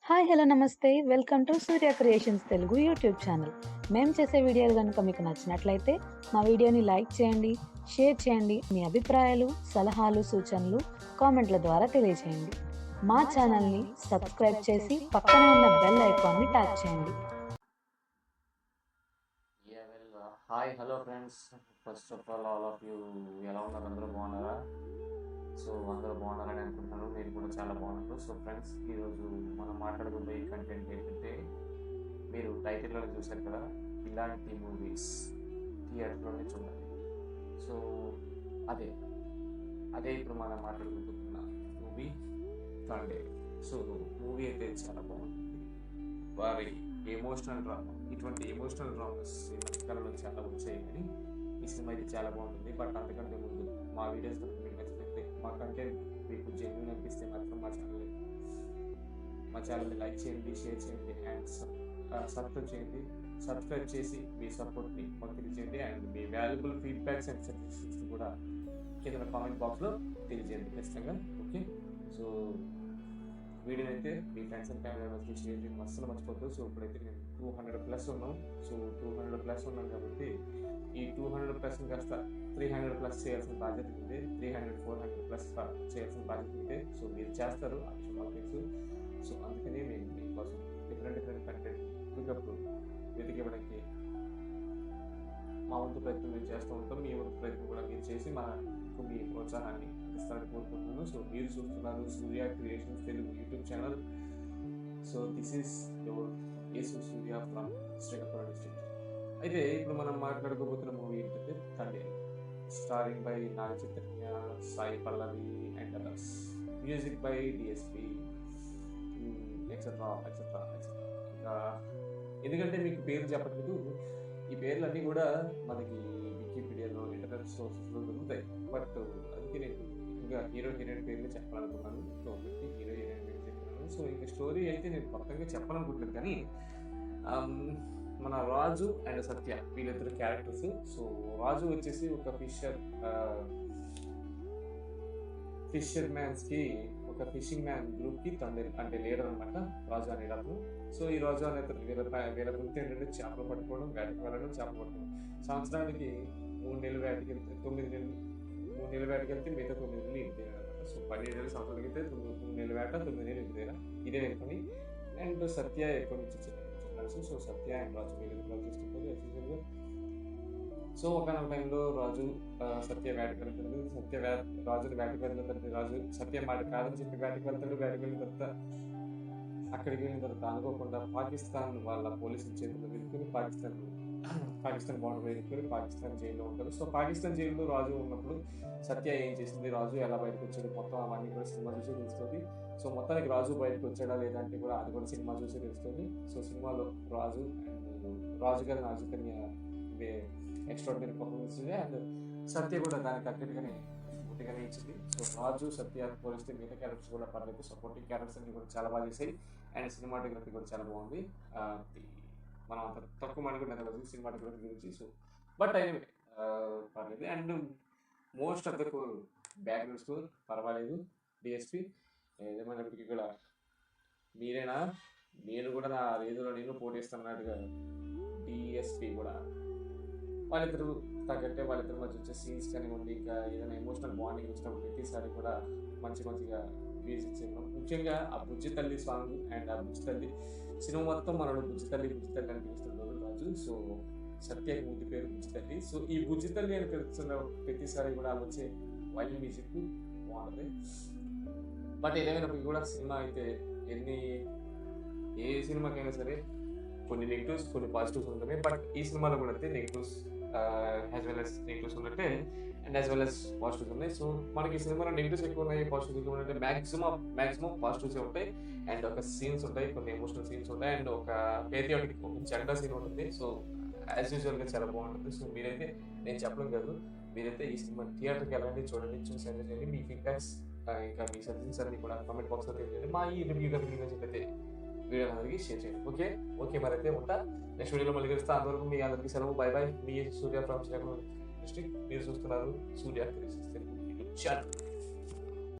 Hi! Hello! నమస్తే. Welcome to Surya creations Telugu YouTube channel. మేము చేసే వీడియోలు గనుక మీకు నచ్చినట్లయితే మా వీడియోని లైక్ చేయండి, షేర్ చేయండి. మీ అభిప్రాయాలు, సలహాలు, సూచనలు కామెంట్ల ద్వారా తెలియజేయండి. మా ఛానల్‌ని సబ్స్క్రైబ్ చేసి పక్కనే ఉన్న బెల్ ఐకాన్‌ని ట్యాప్ చేయండి. Hi hello friends, first of all of you ఎలా ఉన్నారు? అందరూ బాగున్నారా? సో అందరూ బాగున్నారని అనుకుంటున్నాను. నేను కూడా చాలా బాగున్నాను. సో ఫ్రెండ్స్, ఈరోజు మనం మాట్లాడుకునే కంటెంట్ ఏంటంటే, మీరు టైటిల్లో చూశారు కదా, ఇలాంటి మూవీస్ థియేటర్లోనే చూడాలి. సో అదే అదే ఇప్పుడు మనం మాట్లాడుకుంటున్న మూవీ థండే. సో మూవీ అయితే చాలా బాగుంటుంది. వారి ఎమోషనల్ డ్రామా, ఇటువంటి ఎమోషనల్ డ్రామాస్ ఈ మధ్యకాలంలో చాలా వచ్చాయి, కానీ ఈ సినిమా అయితే చాలా బాగుంటుంది. బట్ అంతకంటే ముందు మా వీడియోస్ కనుక మీకు నచ్చినట్లయితే, మా కంటెంట్ మీకు జెన్యూన్ అనిపిస్తే మాత్రం మా ఛానల్ని లైక్ చేయండి, షేర్ చేయండి అండ్ సబ్స్క్రైబ్ చేయండి. సబ్స్క్రైబ్ చేసి మీ సపోర్ట్ని మాకు తెలియజేయండి and me valuable feedbacks and suggestions కూడా కింద కామెంట్ బాక్స్లో తెలియజేయండి ఖచ్చితంగా. ఓకే, సో వీడియోని అయితే మీ ఫ్రెండ్స్ అండ్ ఫ్యామిలీ మెంబర్స్కి షేర్ చేయడం అస్సలు మర్చిపోద్దు. సో ఇప్పుడైతే నేను 200+ ఉన్నాం. సో 200+ ఉన్నాను కాబట్టి ఈ 200+ కాస్త 300+ చేయాల్సిన బాధ్యత ఉంది. 300-400+ చేయాల్సిన బాధ్యత ఉంది. సో మీరు చేస్తారు ఆ విషయం మాకు తెలుసు. సో అందుకని మేము మీకోసం డిఫరెంట్ కంటెంట్ ఎప్పటికప్పుడు వెతికివ్వడానికి మా వంతు ప్రయత్నం మేము చేస్తూ ఉంటాం. మీ వంతు ప్రయత్నం కూడా మీరు చేసి మాకు మీ ప్రోత్సాహాన్ని ఇస్తారని కోరుకుంటున్నాను. సో మీరు చూస్తున్నారు Surya creations Telugu YouTube channel. So this is your Yesu Surya from Srikakulam district. అయితే ఇప్పుడు మనం మాట్లాడుకోబోతున్న మూవీ ఏంటంటే Thandel, starring by Naga Chaitanya, Sai Pallavi and others, music by DSP etcetera etcetera etcetera. ఇంకా ఎందుకంటే మీకు పేరు చెప్పట్లేదు, ఈ పేర్లన్నీ కూడా మనకి వికీపీడియాలో, ఇంటర్నెట్ సోర్సెస్లో దొరుకుతాయి. బట్ అందుకే నేను ఇంకా హీరో హీరోయిన్ పేర్లు చెప్పాలనుకున్నాను. సో హీరో హీరోయిన్ పేరు చెప్పాను. సో ఇంకా స్టోరీ అయితే నేను కొత్తగా చెప్పాలనుకుంటున్నాను, కానీ మన రాజు అండ్ సత్య వీళ్ళిద్దరు క్యారెక్టర్స్. సో రాజు వచ్చేసి ఒక ఒక ఫిషింగ్ మ్యాన్ గ్రూప్కి తండ్రి అంటే లీడర్ అనమాట రాజు అనే అతను. సో ఈ రాజు అనే వీళ్ళ వృత్తి ఏంటంటే చేపలు పట్టుకోవడం, వేటకు వెళ్ళడం, చేపలు పట్టుకోవడం. సంవత్సరానికి 3 నెలలు వేటకి వెళ్తే 9 నెలలు, 3 నెలలు వేటకి వెళ్తే మిగతా 9 నెలలు ఇంటి దగ్గర అనమాట. సో 12 నెలలు సంవత్సరాలకి అయితే 3 నెలలు వేట, 9 నెలలు ఇంటి దగ్గర, ఇదే పని. అండ్ సత్య ఎప్పటి నుంచి చెప్పారు. సో సత్య అండ్ రాజు వీళ్ళు చూస్తుంటారు యాక్చువల్గా. సో ఒకనొక టైంలో రాజు సత్య వేటకి వెళ్తుంది. రాజుని వేటకి వెళ్తుంది. రాజు సత్య మాట కాదని చెప్పి వేటకి వెళ్తాడు. వేటకి వెళ్ళిన తర్వాత అక్కడికి వెళ్ళిన తర్వాత అనుకోకుండా పాకిస్తాన్ వాళ్ళ పోలీసుల చేతుల్లో వెళ్తుకుని పాకిస్తాన్ బార్డర్ వెళ్తుకుని పాకిస్తాన్ జైల్లో ఉంటారు. సో పాకిస్తాన్ జైల్లో రాజు ఉన్నప్పుడు సత్య ఏం చేసింది, రాజు ఎలా బయటకు వచ్చాడు, మొత్తం అవన్నీ కూడా సినిమా చూసి తెలుస్తుంది. సో మొత్తానికి రాజు బయటకు వచ్చాడా లేదంటే కూడా అది కూడా సినిమా చూసి తెలుస్తుంది. సో సినిమాలో రాజు గారి నాజకన్య ఎక్స్ట్రాడినరీ పర్ఫార్మెన్స్ ఉంది అండ్ సత్య కూడా దానికి తగ్గట్టుగానే పూర్తిగానే ఇచ్చింది. సో రాజు సత్య పోలిస్తే మిగతా క్యారెక్టర్స్ కూడా పర్లేదు. సపోర్టింగ్ క్యారెక్టర్స్ అన్ని కూడా చాలా బాగా చేసాయి అండ్ సినిమాటోగ్రఫీ కూడా చాలా బాగుంది. మనం అంత తక్కువ అనుకుంటున్నాం కదా సినిమాటోగ్రఫీ గురించి. సో బట్ అయినవి పర్లేదు. And most of the background score పర్వాలేదు. డిఎస్పి ఏదేమైనప్పటికీ కూడా మీరేనా, నేను కూడా నా రేంజ్లో నేను పోటీస్తున్నట్టుగా డిఎస్పి కూడా వాళ్ళిద్దరు తగ్గట్టే వాళ్ళిద్దరి మధ్య వచ్చే సీన్స్ కానివ్వండి, ఇంకా ఏదైనా ఎమోషనల్ బాండింగ్ వచ్చినప్పుడు ప్రతిసారి కూడా మంచిగా వ్యూస్ ఇచ్చేద్దాం. ముఖ్యంగా ఆ బుజ్జి తల్లి సాంగ్ అండ్ ఆ బుజ్జి తల్లి సినిమా మొత్తం మనడు బుజ్జి తల్లి అని పిలుస్తుంటారు రాజు. సో సత్యకి ముద్దు పేరు బుజ్జి తల్లి. సో ఈ బుజ్జి తల్లి అని పిలుస్తున్న ప్రతిసారి కూడా వచ్చే వైల్డ్ మ్యూజిక్ బాగుంటుంది. బట్ ఏదైనప్పటికీ కూడా సినిమా అయితే ఏ సినిమాకైనా సరే కొన్ని నెగిటివ్స్ కొన్ని పాజిటివ్స్ ఉంటాయి. బట్ ఈ సినిమాలో కూడా అయితే negatives as well as negatives ఉన్నట్టే and as well as positives ఉన్నాయి. సో మనకి ఈ సినిమాలో నెగిటివ్స్ ఎక్కువ ఉన్నాయి, పాజిటివ్స్ ఎక్కువ ఉన్నాయి. మ్యాక్సిమం పాజిటివ్స్ ఉంటాయి అండ్ ఒక సీన్స్ ఉంటాయి, కొన్ని ఎమోషనల్ సీన్స్ ఉంటాయి అండ్ ఒక పేట్రియాటిక్ ఒక జెండా సీన్ ఉంటుంది. సో యాజ్ యూజువల్గా చాలా బాగుంటుంది. సో మీరైతే నేను చెప్పడం కాదు, మీరైతే ఈ సినిమా థియేటర్కి వెళ్ళండి, చూడండి, చూసి ఎంజాయ్ చేయండి. మీ ఫీడ్బ్యాక్స్ ఇంకా మీ సజెషన్స్ అన్ని కూడా కామెంట్ బాక్స్లో తెలియజేయండి. మా ఈ రివ్యూ కనుక మీకు నచ్చినట్లయితే వీడియో అందరికీ షేర్ చేయండి. ఓకే మరి అయితే ఉంటా. నెక్స్ట్ వీడియోలో మళ్ళీ కలుస్తా. అంతవరకు మీ అందరికీ సెలవు. By by. Me Surya from Srikakulam district. మీరు చూస్తున్నారు Surya creations Telugu YouTube channel.